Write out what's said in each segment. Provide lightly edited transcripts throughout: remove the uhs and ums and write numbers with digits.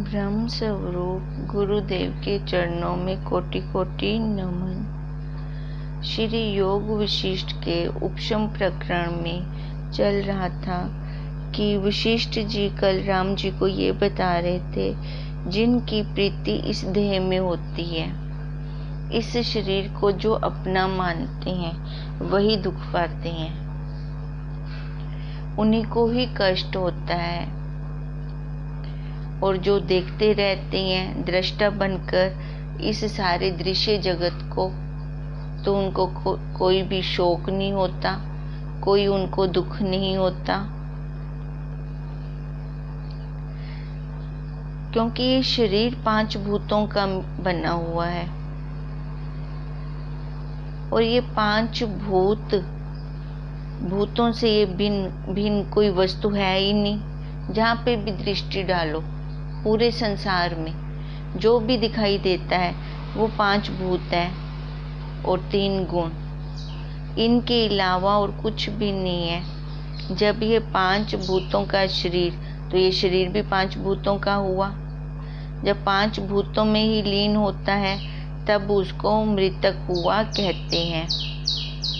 ब्रह्म स्वरूप गुरुदेव के चरणों में कोटि कोटि नमन। श्री योग वशिष्ठ के उपशम प्रकरण में चल रहा था कि वशिष्ठ जी कल राम जी को ये बता रहे थे, जिनकी प्रीति इस देह में होती है, इस शरीर को जो अपना मानते हैं वही दुख पाते हैं, उन्हीं को ही कष्ट होता है। और जो देखते रहते हैं दृष्टा बनकर इस सारे दृश्य जगत को, तो उनको कोई भी शोक नहीं होता, कोई उनको दुख नहीं होता, क्योंकि ये शरीर 5 भूतों का बना हुआ है और ये 5 भूतों से ये भिन्न कोई वस्तु है ही नहीं। जहाँ पे भी दृष्टि डालो पूरे संसार में जो भी दिखाई देता है वो 5 भूत है और 3 गुण, इनके अलावा और कुछ भी नहीं है। जब ये 5 भूतों का शरीर, तो ये शरीर भी 5 भूतों का हुआ। जब 5 भूतों में ही लीन होता है तब उसको मृतक हुआ कहते हैं।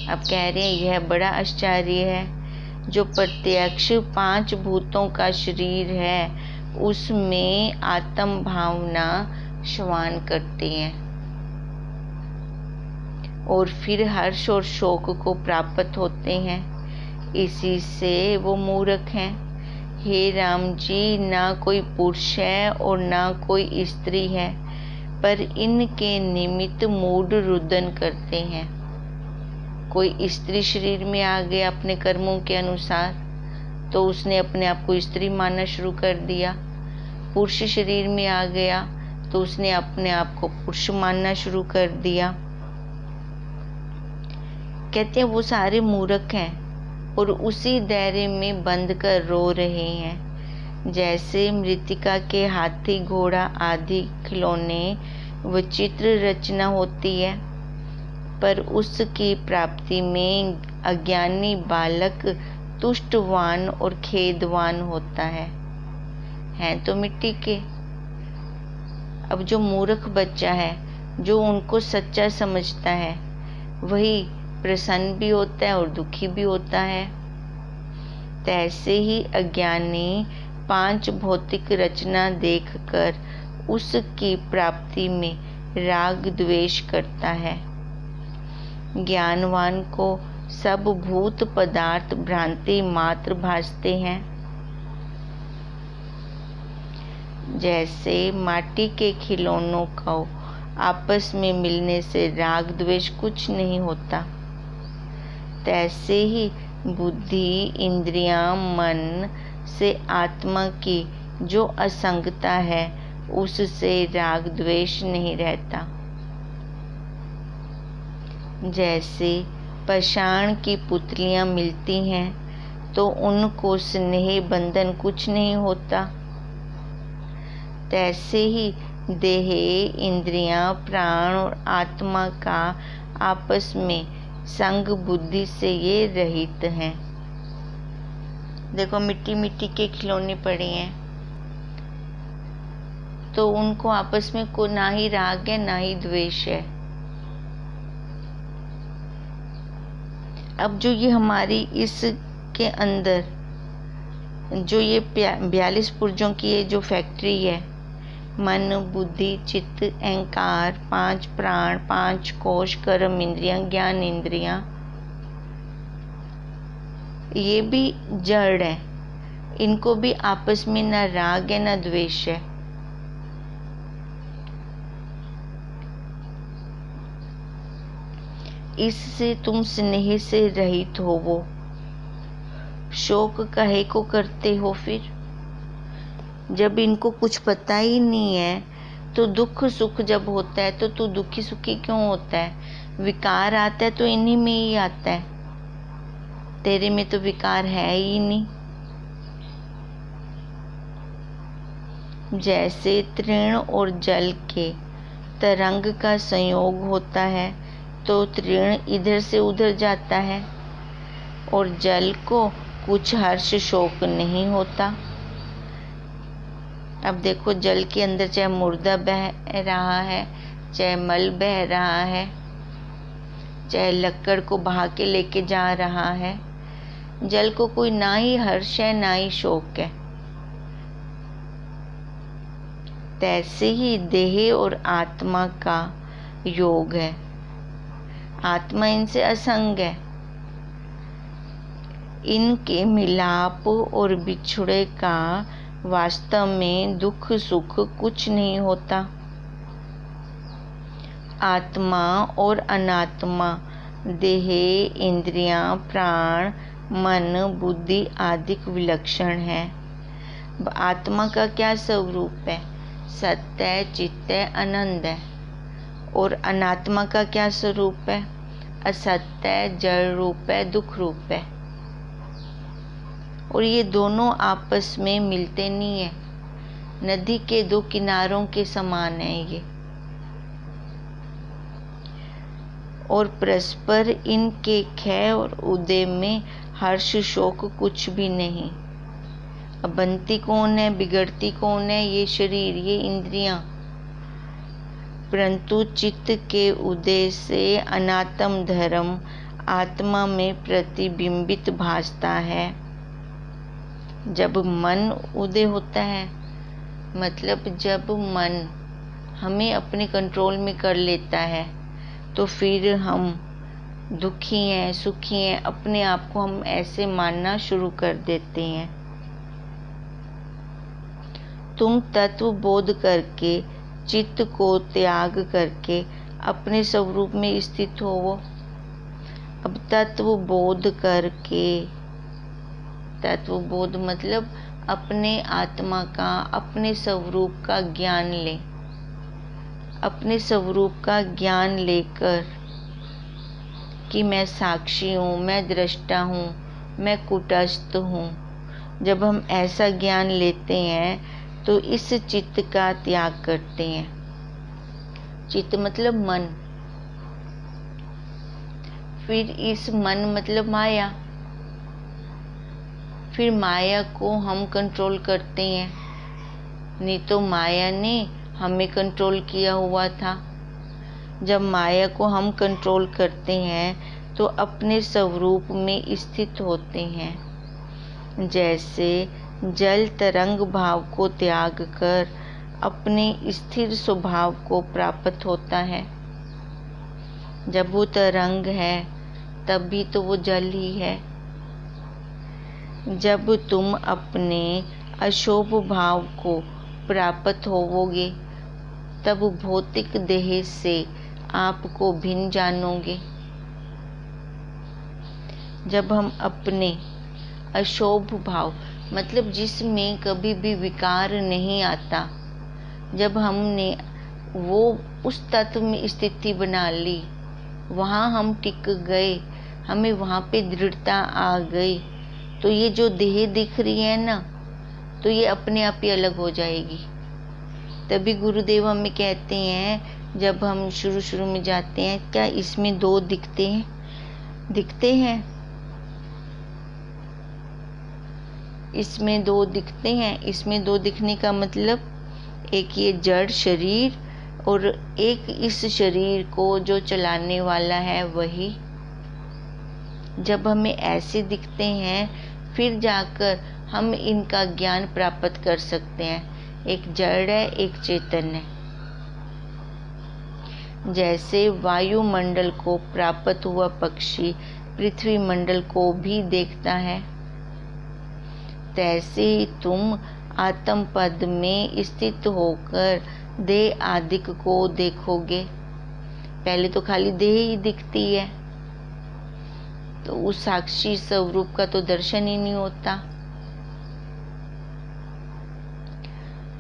अब कह रहे हैं यह बड़ा आश्चर्य है, जो प्रत्यक्ष 5 भूतों का शरीर है उसमें आत्म भावना श्वान करते हैं और फिर हर्ष और शोक को प्राप्त होते हैं, इसी से वो मूर्ख हैं। हे राम जी, ना कोई पुरुष है और ना कोई स्त्री है, पर इनके निमित्त मूढ़ रुदन करते हैं। कोई स्त्री शरीर में आ गया अपने कर्मों के अनुसार, तो उसने अपने आप को स्त्री मानना शुरू कर दिया। पुरुष शरीर में आ गया तो उसने अपने आप को पुरुष मानना शुरू कर दिया। कहते हैं वो सारे मूर्ख हैं और उसी दायरे में बंद कर रो रहे हैं। जैसे मृतिका के हाथी घोड़ा आदि खिलौने व चित्र रचना होती है, पर उसकी प्राप्ति में अज्ञानी बालक तुष्टवान और खेदवान होता है तो मिट्टी के। अब जो मूर्ख बच्चा है, जो उनको सच्चा समझता है, वही प्रसन्न भी होता है और दुखी भी होता है। तैसे ही अज्ञानी 5 भौतिक रचना देखकर उसकी प्राप्ति में राग द्वेष करता है। ज्ञानवान को सब भूत पदार्थ भ्रांति मात्र भासते हैं। जैसे माटी के खिलौनों को आपस में मिलने से राग द्वेष कुछ नहीं होता, तैसे ही बुद्धि इंद्रियां मन से आत्मा की जो असंगता है उससे राग द्वेष नहीं रहता। जैसे पाषाण की पुतलियां मिलती हैं तो उनको स्नेह बंधन कुछ नहीं होता, तैसे ही देह इंद्रियां प्राण और आत्मा का आपस में संग बुद्धि से ये रहित हैं। देखो मिट्टी के खिलौने पड़े हैं तो उनको आपस में को ना ही राग है ना ही द्वेष है। अब जो ये हमारी इसके अंदर जो ये 42 पुर्जों की ये जो फैक्ट्री है, मन बुद्धि चित्त अहंकार 5 प्राण 5 कोश कर्म इंद्रियां ज्ञान इंद्रियां, ये भी जड़ है, इनको भी आपस में ना राग है ना द्वेष है। इससे तुम स्नेह से रहित हो, वो शोक काहे को करते हो? फिर जब इनको कुछ पता ही नहीं है तो दुख सुख जब होता है तो तू दुखी सुखी क्यों होता है? विकार आता है तो इन्हीं में ही आता है, तेरे में तो विकार है ही नहीं। जैसे तृण और जल के तरंग का संयोग होता है तो तृण इधर से उधर जाता है और जल को कुछ हर्ष शोक नहीं होता। अब देखो, जल के अंदर चाहे मुर्दा बह रहा है, चाहे मल बह रहा है, चाहे लक्कड़ को बहा के लेके जा रहा है, जल को कोई ना ही हर्ष है ना ही शोक है। तैसे ही देह और आत्मा का योग है। आत्मा इनसे असंग है। इनके मिलाप और बिछड़े का वास्तव में दुख सुख कुछ नहीं होता। आत्मा और अनात्मा, देह, इंद्रियां, प्राण, मन, बुद्धि आदि विलक्षण है। आत्मा का क्या स्वरूप है? सत्य है, चित्त है, आनंद है। और अनात्मा का क्या स्वरूप है? असत्य है, जड़ रूप है, दुख रूप है। और ये दोनों आपस में मिलते नहीं है। नदी के दो किनारों के समान है ये, और परस्पर इनके क्षय और उदय में हर्ष शोक कुछ भी नहीं। अब बनती कौन है, बिगड़ती कौन है? ये शरीर, ये इंद्रियां। परंतु चित्त के उदय से अनात्म धर्म आत्मा में प्रतिबिंबित भासता है। जब मन उदय होता है, मतलब जब मन हमें अपने कंट्रोल में कर लेता है, तो फिर हम दुखी हैं, सुखी हैं, अपने आप को हम ऐसे मानना शुरू कर देते हैं। तुम तत्व बोध करके, चित्त को त्याग करके अपने स्वरूप में स्थित होवो। अब तत्व बोध करके, तत्व बोध मतलब अपने आत्मा का, अपने स्वरूप का ज्ञान लें। अपने स्वरूप का ज्ञान लेकर कि मैं साक्षी हूँ, मैं दृष्टा हूँ, मैं कूटस्थ हूँ। जब हम ऐसा ज्ञान लेते हैं तो इस चित्त का त्याग करते हैं। चित्त मतलब मन। फिर इस मन मतलब माया। फिर माया को हम कंट्रोल करते हैं। नहीं तो माया ने हमें कंट्रोल किया हुआ था। जब माया को हम कंट्रोल करते हैं तो अपने स्वरूप में स्थित होते हैं। जैसे जल तरंग भाव को त्याग कर अपने स्थिर स्वभाव को प्राप्त होता है। जब वो तरंग है तब भी तो वो जल ही है। जब तुम अपने अशोभ भाव को प्राप्त होवोगे तब भौतिक देह से आपको भिन्न जानोगे। जब हम अपने अशोभ भाव मतलब जिसमें कभी भी विकार नहीं आता, जब हमने वो उस तत्व में स्थिति बना ली, वहाँ हम टिक गए, हमें वहाँ पे दृढ़ता आ गई, तो ये जो देह दिख रही है ना, तो ये अपने आप ही अलग हो जाएगी। तभी गुरुदेव हमें कहते हैं, जब हम शुरू में जाते हैं, क्या इसमें दो दिखते हैं? दिखते हैं, इसमें दो दिखते हैं। इसमें दो दिखने का मतलब एक ये जड़ शरीर और एक इस शरीर को जो चलाने वाला है वही। जब हमें ऐसे दिखते हैं फिर जाकर हम इनका ज्ञान प्राप्त कर सकते हैं। एक जड़ है, एक चेतन है। जैसे वायुमंडल को प्राप्त हुआ पक्षी पृथ्वी मंडल को भी देखता है, तैसे ही तुम आत्म पद में स्थित होकर देह आदिक को देखोगे। पहले तो खाली देह ही दिखती है, तो उस साक्षी स्वरूप का तो दर्शन ही नहीं होता।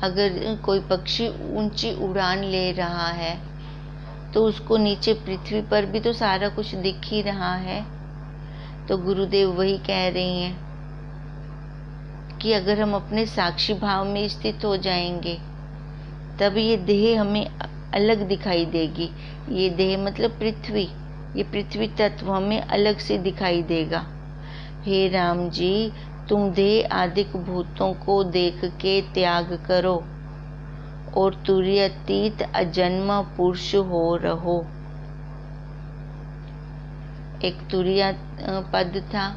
अगर कोई पक्षी ऊंची उड़ान ले रहा है तो उसको नीचे पृथ्वी पर भी तो सारा कुछ दिख ही रहा है। तो गुरुदेव वही कह रही हैं कि अगर हम अपने साक्षी भाव में स्थित हो जाएंगे तब ये देह हमें अलग दिखाई देगी। ये देह मतलब पृथ्वी, ये पृथ्वी तत्व हमें अलग से दिखाई देगा। हे राम जी, तुम देह आदिक भूतों को देख के त्याग करो और तुर्यातीत अजन्मा पुरुष हो रहो। एक तुर्या पद था।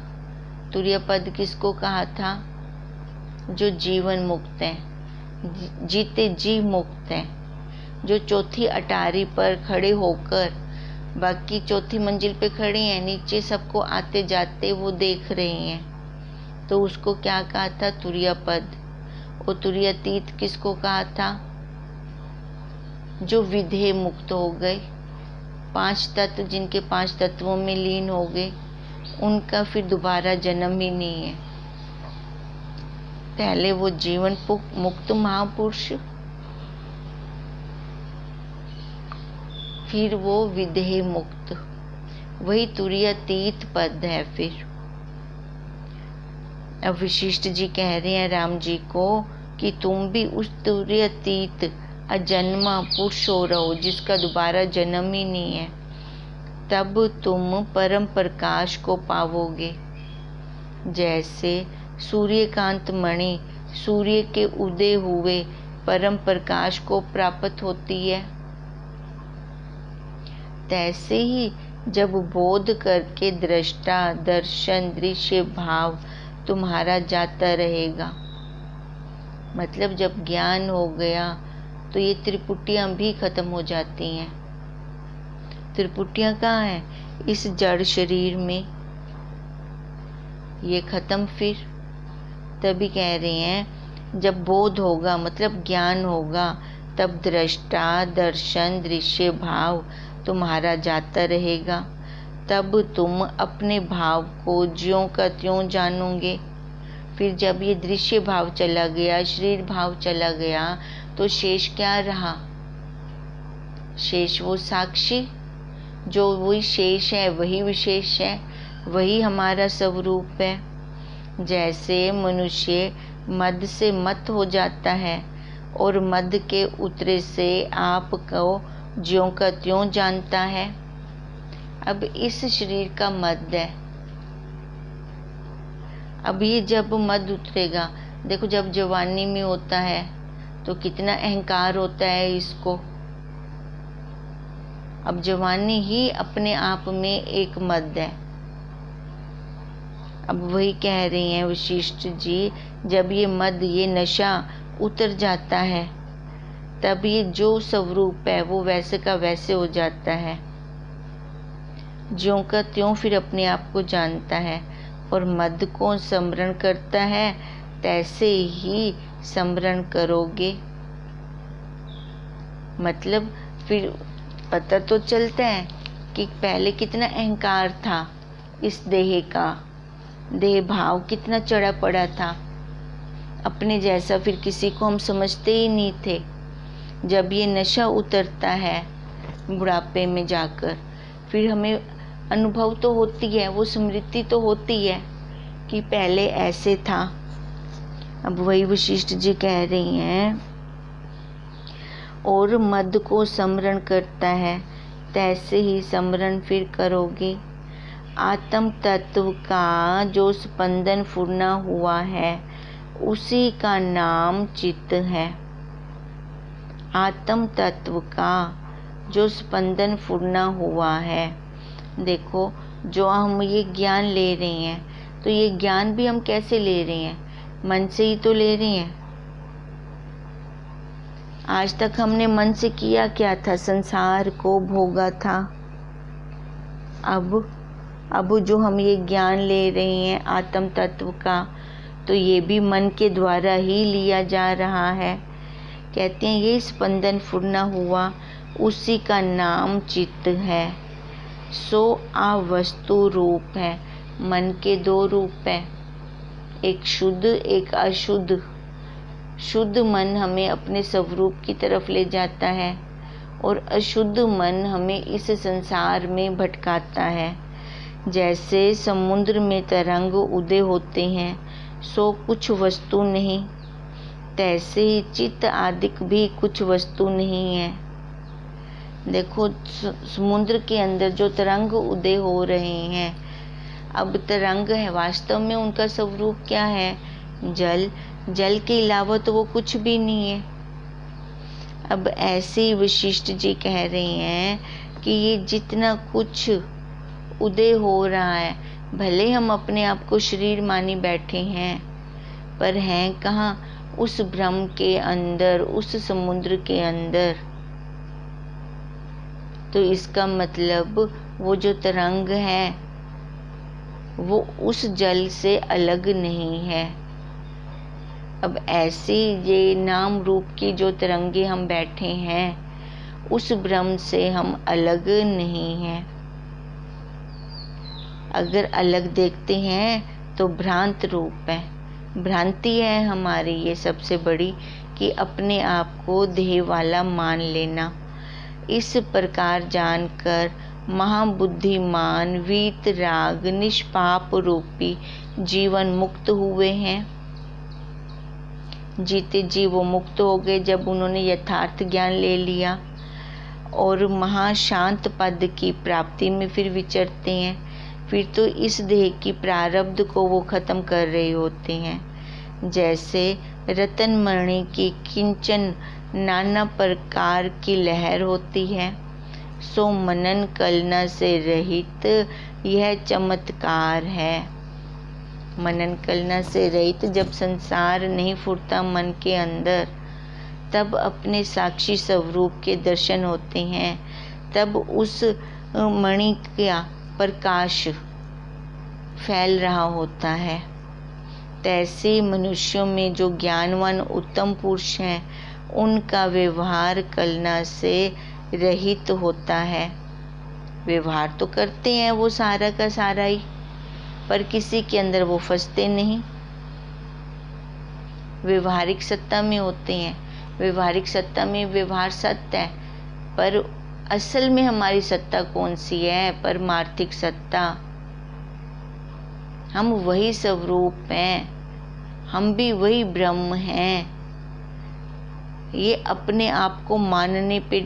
तुर्य पद किसको कहा था? जो जीवन मुक्त है, जीते जी मुक्त है, जो चौथी अटारी पर खड़े होकर, बाकी चौथी मंजिल पे खड़े हैं, नीचे सबको आते जाते वो देख रहे हैं, तो उसको क्या कहा था? तुर्य पद। और तुर्यातीत किसको कहा था? जो विधेय मुक्त हो गए, 5 तत्व, जिनके 5 तत्वों में लीन हो गए, उनका फिर दोबारा जन्म ही नहीं है। पहले वो जीवन मुक्त महापुरुष, फिर वो विधेय मुक्त, वही तुर्यातीत पद है। फिर अब वशिष्ठ जी कह रहे हैं राम जी को कि तुम भी उस तुर्यातीत अजन्मा पुरुष हो रहो जिसका दोबारा जन्म ही नहीं है, तब तुम परम प्रकाश को पावोगे। जैसे सूर्यकांत मणि सूर्य के उदय हुए परम प्रकाश को प्राप्त होती है, तैसे ही जब बोध करके दृष्टा दर्शन दृश्य भाव तुम्हारा जाता रहेगा, मतलब जब ज्ञान हो गया तो ये त्रिपुटियां भी खत्म हो जाती हैं। त्रिपुटियां कहाँ हैं? इस जड़ शरीर में, ये खत्म। फिर तभी कह रहे हैं जब बोध होगा, मतलब ज्ञान होगा, तब दृष्टा दर्शन दृश्य भाव तुम्हारा जाता रहेगा, तब तुम अपने भाव को ज्यों का त्यों जानोगे। फिर जब ये दृश्य भाव चला गया, शरीर भाव चला गया, तो शेष क्या रहा? शेष वो साक्षी, जो वही शेष है, वही विशेष है, वही हमारा स्वरूप है। जैसे मनुष्य मद से मत हो जाता है और मद के उतरे से आपको ज्यों का त्यों जानता है। अब इस शरीर का मद है, अब ये जब मद उतरेगा, देखो जब जवानी में होता है तो कितना अहंकार होता है इसको। अब जवानी ही अपने आप में एक मद है। अब वही कह रही हैं वशिष्ठ जी, जब ये मद, ये नशा उतर जाता है, तब ये जो स्वरूप है वो वैसे का वैसे हो जाता है, ज्यों का त्यों फिर अपने आप को जानता है और मद को स्मरण करता है। तैसे ही स्मरण करोगे, मतलब फिर पता तो चलता है कि पहले कितना अहंकार था इस देह का, देह भाव कितना चढ़ा पड़ा था अपने जैसा, फिर किसी को हम समझते ही नहीं थे। जब ये नशा उतरता है बुढ़ापे में जाकर, फिर हमें अनुभव तो होती है, वो स्मृति तो होती है कि पहले ऐसे था। अब वही वशिष्ठ जी कह रही हैं, और मद को स्मरण करता है, तैसे ही स्मरण फिर करोगे। आत्म तत्व का जो स्पंदन फुरना हुआ है, उसी का नाम चित्त है। आत्म तत्व का जो स्पंदन फुरना हुआ है, देखो जो हम ये ज्ञान ले रहे हैं, तो ये ज्ञान भी हम कैसे ले रहे हैं? मन से ही तो ले रहे हैं। आज तक हमने मन से किया क्या था? संसार को भोगा था। अब जो हम ये ज्ञान ले रहे हैं आत्म तत्व का, तो ये भी मन के द्वारा ही लिया जा रहा है। कहते हैं ये स्पंदन फुरना हुआ, उसी का नाम चित्त है। सो अवस्तु रूप है। मन के 2 रूप है, एक शुद्ध एक अशुद्ध। शुद्ध मन हमें अपने स्वरूप की तरफ ले जाता है और अशुद्ध मन हमें इस संसार में भटकाता है। जैसे समुद्र में तरंग उदय होते हैं, सो कुछ वस्तु नहीं, तैसे ही चित्त आदिक भी कुछ वस्तु नहीं है। देखो समुद्र के अंदर जो तरंग उदय हो रहे हैं, अब तरंग है, वास्तव में उनका स्वरूप क्या है? जल। जल के अलावा तो वो कुछ भी नहीं है। अब ऐसे वशिष्ठ जी कह रहे हैं कि ये जितना कुछ उदय हो रहा है, भले हम अपने आप को शरीर मानी बैठे हैं, पर हैं कहाँ? उस ब्रह्म के अंदर, उस समुद्र के अंदर। तो इसका मतलब वो जो तरंग है वो उस जल से अलग नहीं है। अब ऐसे ये नाम रूप की जो तरंगे हम बैठे हैं, उस ब्रह्म से हम अलग नहीं हैं। अगर अलग देखते हैं तो भ्रांत रूप है, भ्रांति है हमारी ये सबसे बड़ी, कि अपने आप को देह वाला मान लेना। इस प्रकार जानकर महाबुद्धिमान वीतराग निष्पाप रूपी जीवन मुक्त हुए हैं। जीते जी वो मुक्त हो गए जब उन्होंने यथार्थ ज्ञान ले लिया, और महाशांत पद की प्राप्ति में फिर विचरते हैं। फिर तो इस देह की प्रारब्ध को वो खत्म कर रहे होते हैं। जैसे रतन मणि की किंचन नाना प्रकार की लहर होती है, सो मनन कलना से रहित यह चमत्कार है। मनन कलना से रहित जब संसार नहीं फुरता मन के अंदर, तब अपने साक्षी स्वरूप के दर्शन होते हैं। तब उस मणि का प्रकाश फैल रहा होता है। तैसे मनुष्यों में जो ज्ञानवान उत्तम पुरुष हैं, उनका व्यवहार कलना से रहित होता है। व्यवहार तो करते हैं वो सारा का सारा ही, पर किसी के अंदर वो फंसते नहीं। व्यवहारिक सत्ता में होते हैं। व्यवहारिक सत्ता में व्यवहार सत्य है, पर असल में हमारी सत्ता कौन सी है? परमार्थिक सत्ता। हम वही स्वरूप हैं, हम भी वही ब्रह्म हैं। ये अपने आप को मानने पे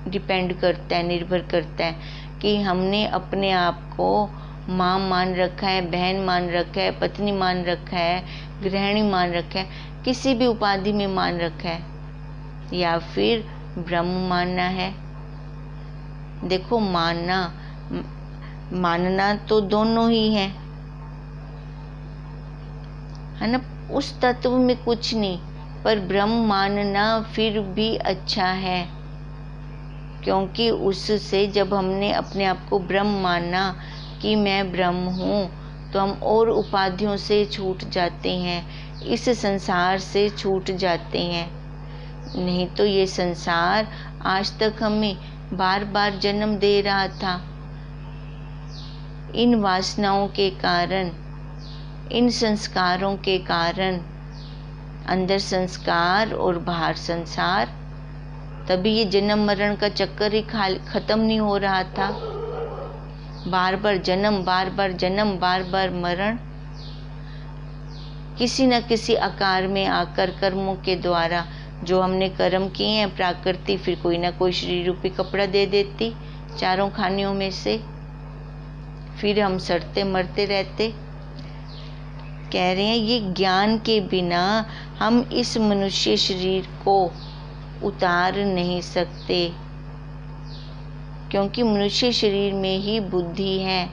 डिपेंड करता है, निर्भर करता है कि हमने अपने आप को माँ मान रखा है, बहन मान रखा है, पत्नी मान रखा है, गृहिणी मान रखा है, किसी भी उपाधि में मान रखा है, या फिर ब्रह्म मानना है। देखो, मानना तो दोनों ही है ना। उस तत्व में कुछ नहीं, पर ब्रह्म मानना फिर भी अच्छा है, क्योंकि उससे जब हमने अपने आप को ब्रह्म माना कि मैं ब्रह्म हूँ, तो हम और उपाधियों से छूट जाते हैं, इस संसार से छूट जाते हैं। नहीं तो ये संसार आज तक हमें बार बार जन्म दे रहा था। इन वासनाओं के कारण, इन संस्कारों के कारण, अंदर संस्कार और बाहर संसार, तभी ये जन्म मरण का चक्कर ही खत्म नहीं हो रहा था। बार बार जन्म, बार बार जन्म, बार बार मरण, किसी न किसी आकार में आकर कर्मों के द्वारा जो हमने कर्म किए हैं, प्रकृति फिर कोई ना कोई शरीर रूपी कपड़ा दे देती चारों खानियों में से, फिर हम सड़ते मरते रहते। कह रहे हैं ये ज्ञान के बिना हम इस मनुष्य शरीर को उतार नहीं सकते, क्योंकि मनुष्य शरीर में ही बुद्धि है,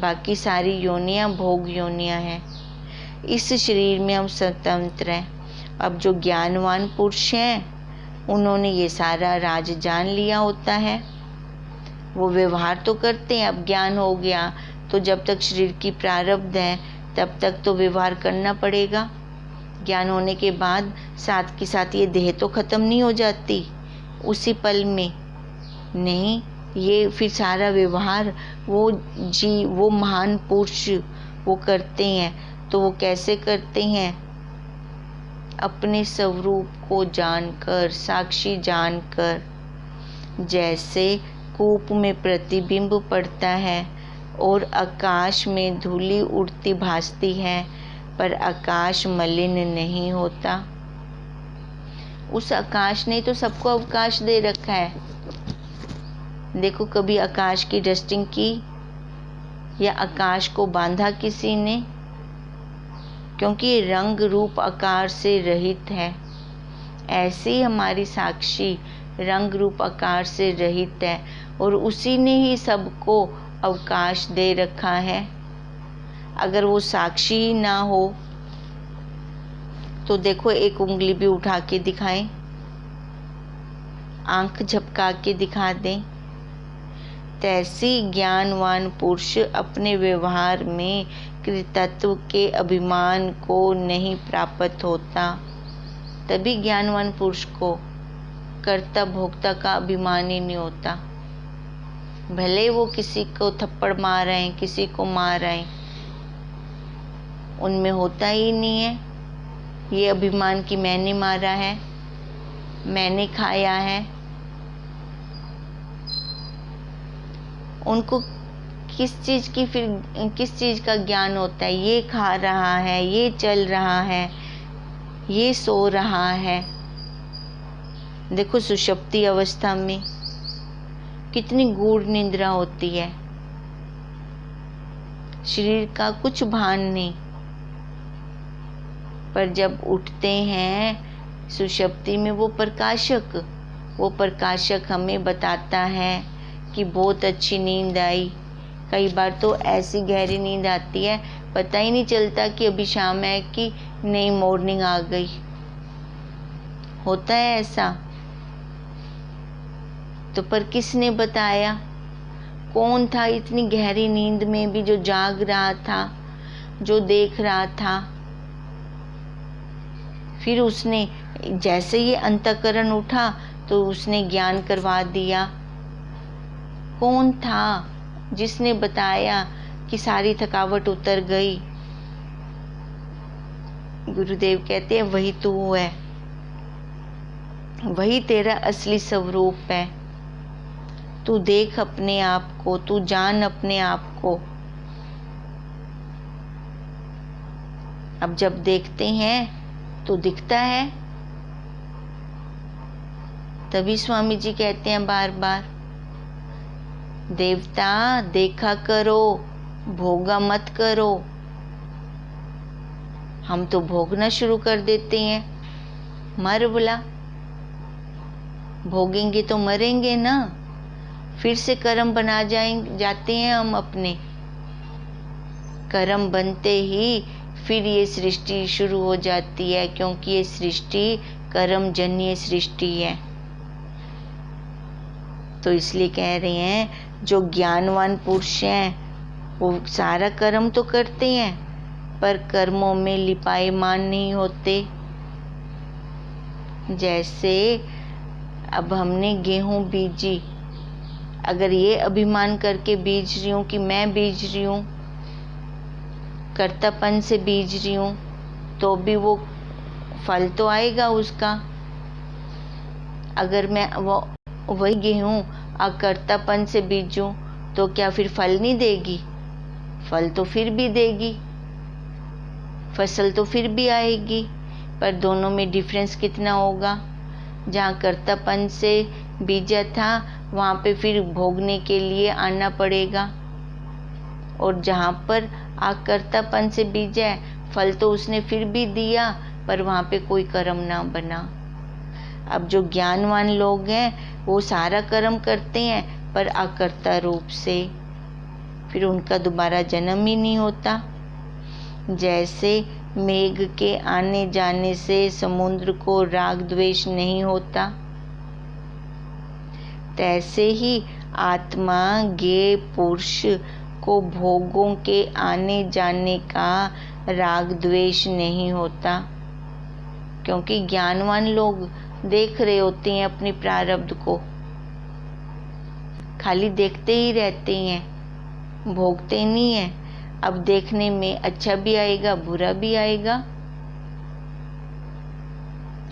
बाकी सारी योनियां भोग योनियां हैं। इस शरीर में हम स्वतंत्र हैं। अब जो ज्ञानवान पुरुष हैं, उन्होंने ये सारा राज जान लिया होता है। वो व्यवहार तो करते हैं। अब ज्ञान हो गया तो जब तक शरीर की प्रारब्ध है तब तक तो व्यवहार करना पड़ेगा। ज्ञान होने के बाद साथ के साथ ये देह तो खत्म नहीं हो जाती उसी पल में, नहीं, ये फिर सारा व्यवहार वो महान पुरुष वो करते हैं। तो वो कैसे करते हैं? अपने स्वरूप को जानकर, साक्षी जानकर। जैसे कूप में प्रतिबिंब पड़ता है और आकाश में धूली उड़ती भासती है, पर आकाश मलिन नहीं होता। उस आकाश ने तो सबको अवकाश दे रखा है। देखो, कभी आकाश की डस्टिंग की? या आकाश को बांधा किसी ने, क्योंकि ये रंग रूप आकार से रहित है। ऐसे ही हमारी साक्षी रंग रूप आकार से रहित है और उसी ने ही सबको अवकाश दे रखा है। अगर वो साक्षी ही ना हो तो देखो, एक उंगली भी उठा के दिखाएं, आंख झपका के दिखा दें। तैसी ज्ञानवान पुरुष अपने व्यवहार में कृतत्व के अभिमान को नहीं प्राप्त होता। तभी ज्ञानवान पुरुष को कर्ता भोक्ता का अभिमान ही नहीं होता। भले वो किसी को थप्पड़ मार रहे हैं, किसी को मार रहे हैं, उनमें होता ही नहीं है ये अभिमान कि मैंने मारा है, मैंने खाया है। उनको किस चीज़ का ज्ञान होता है? ये खा रहा है, ये चल रहा है, ये सो रहा है। देखो, सुषुप्ति अवस्था में कितनी गूढ़ निद्रा होती है, शरीर का कुछ भान नहीं। पर जब उठते हैं सुषुप्ति में, वो प्रकाशक हमें बताता है कि बहुत अच्छी नींद आई। कई बार तो ऐसी गहरी नींद आती है, पता ही नहीं चलता कि अभी शाम है कि नई मॉर्निंग आ गई। होता है ऐसा। तो पर किसने बताया? कौन था इतनी गहरी नींद में भी जो जाग रहा था, जो देख रहा था? फिर उसने जैसे ही अंतःकरण उठा तो उसने ज्ञान करवा दिया। कौन था जिसने बताया कि सारी थकावट उतर गई? गुरुदेव कहते हैं, वही तू है, वही तेरा असली स्वरूप है। तू देख अपने आप को, तू जान अपने आप को। अब जब देखते हैं तो दिखता है। तभी स्वामी जी कहते हैं बार बार, देवता देखा करो, भोगा मत करो। हम तो भोगना शुरू कर देते हैं। मर बोला, भोगेंगे तो मरेंगे ना। फिर से कर्म बना जाते हैं हम अपने। कर्म बनते ही फिर ये सृष्टि शुरू हो जाती है, क्योंकि ये सृष्टि कर्म जन्य सृष्टि है। तो इसलिए कह रहे हैं, जो ज्ञानवान पुरुष हैं वो सारा कर्म तो करते हैं, पर कर्मों में लिपायमान नहीं होते। जैसे अब हमने गेहूं बीजी, अगर ये अभिमान करके बीज रही हूँ कि मैं बीज रही हूँ, कर्तापन से बीज रही हूँ, तो भी वो फल तो आएगा उसका। अगर मैं वही गेहूँ अकर्तापन से बीजूं तो क्या फिर फल नहीं देगी? फल तो फिर भी देगी, फसल तो फिर भी आएगी। पर दोनों में डिफरेंस कितना होगा? जहाँ कर्तापन से बीजा था वहाँ पे फिर भोगने के लिए आना पड़ेगा, और जहाँ पर आकर्तापन से बीजा है, फल तो उसने फिर भी दिया, पर वहाँ पे कोई कर्म ना बना। अब जो ज्ञानवान लोग हैं वो सारा कर्म करते हैं, पर आकर्ता रूप से, फिर उनका दोबारा जन्म ही नहीं होता। जैसे मेघ के आने जाने से समुद्र को राग द्वेष नहीं होता, तैसे ही आत्मा ज्ञेय पुरुष को भोगों के आने जाने का राग द्वेष नहीं होता। क्योंकि ज्ञानवान लोग देख रहे होते हैं अपनी प्रारब्ध को, खाली देखते ही रहते हैं, भोगते नहीं हैं। अब देखने में अच्छा भी आएगा, बुरा भी आएगा।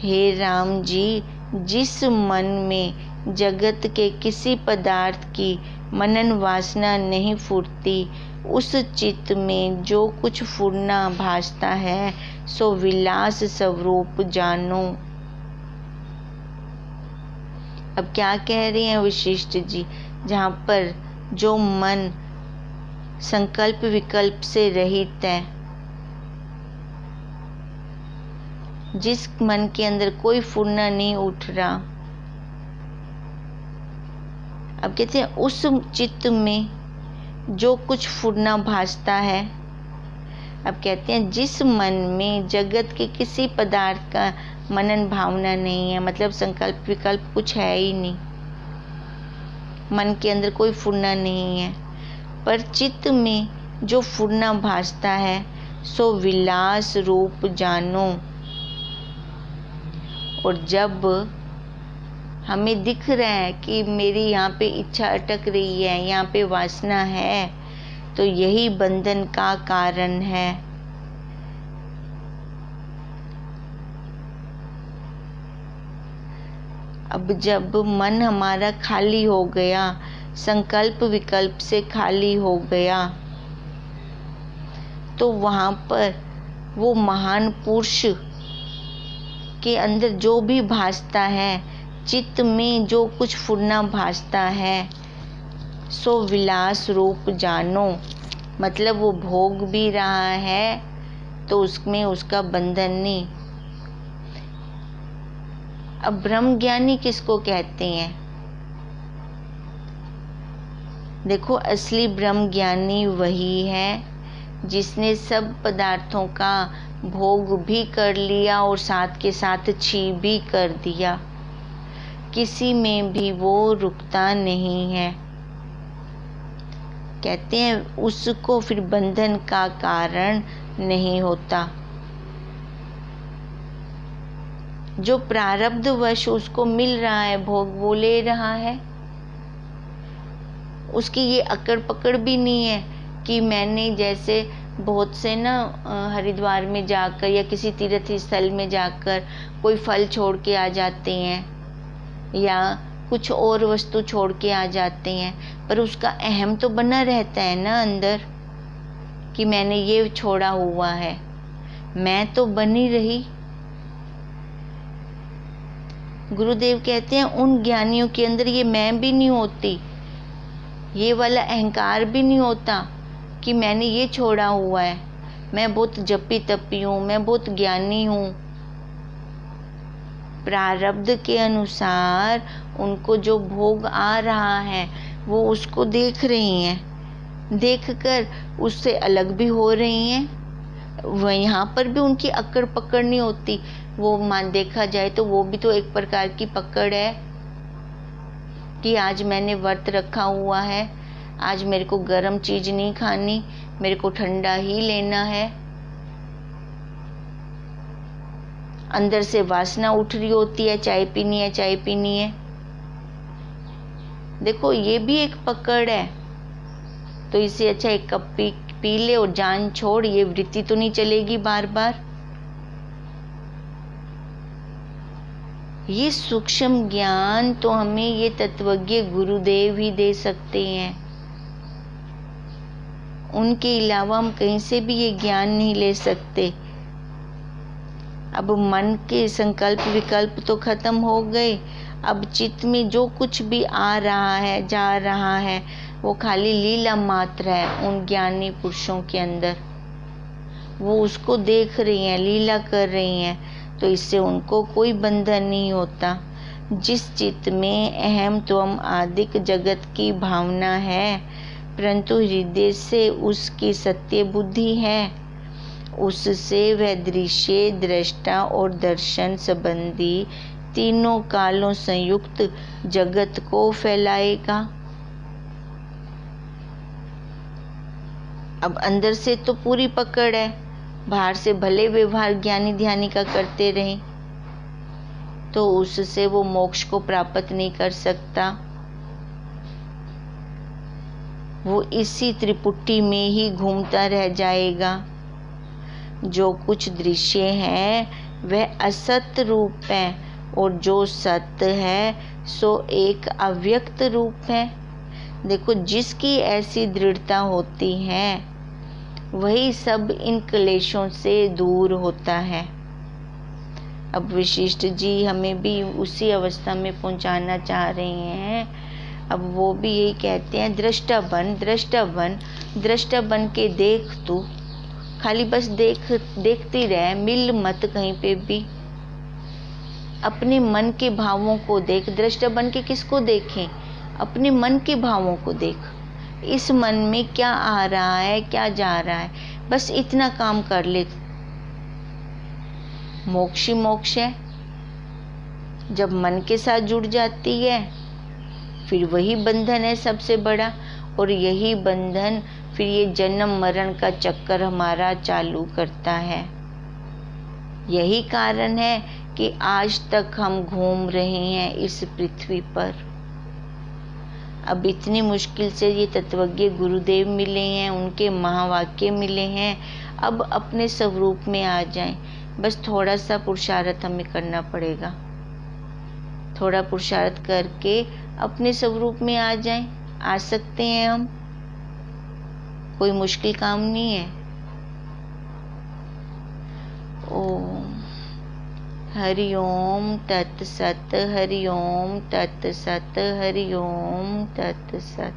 हे राम जी, जिस मन में जगत के किसी पदार्थ की मनन वासना नहीं फूटती, उस चित्त में जो कुछ फूटना भासता है, सो विलास स्वरूप जानो। अब क्या कह रहे हैं वशिष्ठ जी? जहाँ पर जो मन संकल्प विकल्प से रहित है, जिस मन के अंदर कोई फुरना नहीं उठ रहा। अब कहते हैं उस चित्त में जो कुछ फुरना भासता है। अब कहते हैं जिस मन में जगत के किसी पदार्थ का मनन भावना नहीं है, मतलब संकल्प विकल्प कुछ है ही नहीं, मन के अंदर कोई फुरना नहीं है, पर चित्त में जो फुरना भासता है सो विलास रूप जानो। और जब हमें दिख रहा है कि मेरी यहाँ पे इच्छा अटक रही है, यहाँ पे वासना है, तो यही बंधन का कारण है। अब जब मन हमारा खाली हो गया, संकल्प विकल्प से खाली हो गया, तो वहाँ पर वो महान पुरुष के अंदर जो भी भासता है, चित्त में जो कुछ फुरना भासता है, सो विलास रूप जानो। मतलब वो भोग भी रहा है तो उसमें उसका बंधन नहीं। अब ब्रह्म ज्ञानी किसको कहते हैं? देखो, असली ब्रह्म ज्ञानी वही है जिसने सब पदार्थों का भोग भी कर लिया और साथ के साथ छी भी कर दिया, किसी में भी वो रुकता नहीं है। कहते हैं उसको फिर बंधन का कारण नहीं होता। जो प्रारब्धवश उसको मिल रहा है भोग, वो ले रहा है, उसकी ये अकड़ पकड़ भी नहीं है कि मैंने, जैसे बहुत से ना हरिद्वार में जाकर या किसी तीर्थ स्थल में जाकर कोई फल छोड़ के आ जाते हैं या कुछ और वस्तु छोड़ के आ जाते हैं, पर उसका अहम तो बना रहता है ना अंदर कि मैंने ये छोड़ा हुआ है, मैं तो बनी रही। गुरुदेव कहते हैं उन ज्ञानियों के अंदर ये मैं भी नहीं होती, ये वाला अहंकार भी नहीं होता कि मैंने ये छोड़ा हुआ है, मैं बहुत जपी तपी हूँ, मैं बहुत ज्ञानी हूँ। प्रारब्ध के अनुसार उनको जो भोग आ रहा है वो उसको देख रही हैं, देखकर उससे अलग भी हो रही हैं। वह यहाँ पर भी उनकी अकड़ पकड़ नहीं होती। वो मान देखा जाए तो वो भी तो एक प्रकार की पकड़ है कि आज मैंने व्रत रखा हुआ है, आज मेरे को गर्म चीज नहीं खानी, मेरे को ठंडा ही लेना है। अंदर से वासना उठ रही होती है, चाय पीनी है, चाय पीनी है। देखो ये भी एक पकड़ है, तो इससे अच्छा एक कप पी ले और जान छोड़, ये वृत्ति तो नहीं चलेगी बार बार। ये सूक्ष्म ज्ञान तो हमें ये तत्वज्ञ गुरुदेव ही दे सकते हैं, उनके अलावा हम कहीं से भी ये ज्ञान नहीं ले सकते। अब मन के संकल्प विकल्प तो खत्म हो गए, अब चित्त में जो कुछ भी आ रहा है, जा रहा है, वो खाली लीला मात्र है उन ज्ञानी पुरुषों के अंदर। वो उसको देख रही हैं, लीला कर रही हैं, तो इससे उनको कोई बंधन नहीं होता। जिस चित्त में अहम त्वम आदिक जगत की भावना है, परंतु हृदय से उसकी सत्य बुद्धि है, उससे वह दृश्य, दृष्टा और दर्शन संबंधी तीनों कालों संयुक्त जगत को फैलाएगा। अब अंदर से तो पूरी पकड़ है, बाहर से भले व्यवहार ज्ञानी ध्यानी का करते रहें, तो उससे वो मोक्ष को प्राप्त नहीं कर सकता। वो इसी त्रिपुटी में ही घूमता रह जाएगा। जो कुछ दृश्य है वह असत रूप है, और जो सत्य है सो एक अव्यक्त रूप है। देखो, जिसकी ऐसी दृढ़ता होती है वही सब इन क्लेशों से दूर होता है। अब वशिष्ठ जी हमें भी उसी अवस्था में पहुंचाना चाह रहे हैं। अब वो भी यही कहते हैं, दृष्टा बन, दृष्टा बन, दृष्टा बन के देख तू, खाली बस देखती रह, मिल मत कहीं पे भी। अपने मन के भावों को देख। दृष्टा बन के किसको देखें? अपने मन के भावों को देख। इस मन में क्या आ रहा है, क्या जा रहा है, बस इतना काम कर ले। मोक्ष ही मोक्ष है। जब मन के साथ जुड़ जाती है फिर वही बंधन है सबसे बड़ा, और यही बंधन फिर ये जन्म मरण का चक्कर हमारा चालू करता है। यही कारण है कि आज तक हम घूम रहे हैं इस पृथ्वी पर। अब इतनी मुश्किल से ये तत्वज्ञ गुरुदेव मिले हैं, उनके महावाक्य मिले हैं, अब अपने स्वरूप में आ जाएं। बस थोड़ा सा पुरुषार्थ हमें करना पड़ेगा। थोड़ा पुरुषार्थ करके अपने स्वरूप में आ जाएं। आ सकते हैं हम, कोई मुश्किल काम नहीं है। ओम हरि ओम तत्सत, हरि ओम तत्सत, हरि ओम तत्सत।